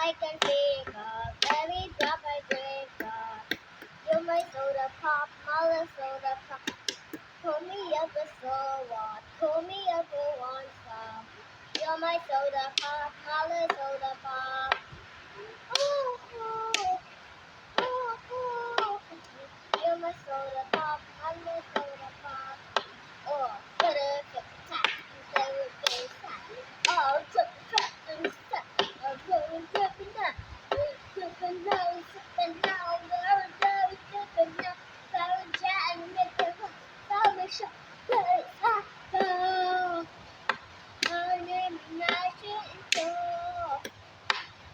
I can think of. Every drop I drink of. You're my soda pop, my little soda pop. Pull me up a soda, pull me up a one some. You're my soda pop, my little soda pop. Ooh, ooh, ooh, ooh. You're my soda pop, my little soda pop. Oh, better tap, better get tap. Oh, took the trap and step. I'm going tripping down. Tripping down, tripping down. Very, very tripping down. Very jet and make it rock. Very shot. Very hot. Oh, my name is Nashie and Joe.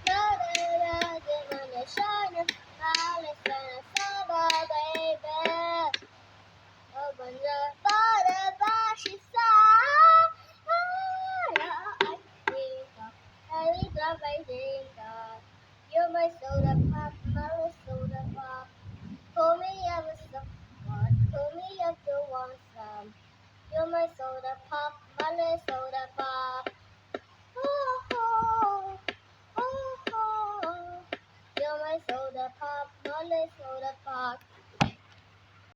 Da da da da, get on the shine. Alice and Saba, baby. Open the bottle, but she saw. I think of every drop I think of. You're my soda pop, my soda pop. Pull me up with some more, pull me up to want some. You're my soda pop, my soda pop. Oh, oh, oh, oh. You're my soda pop, my soda pop.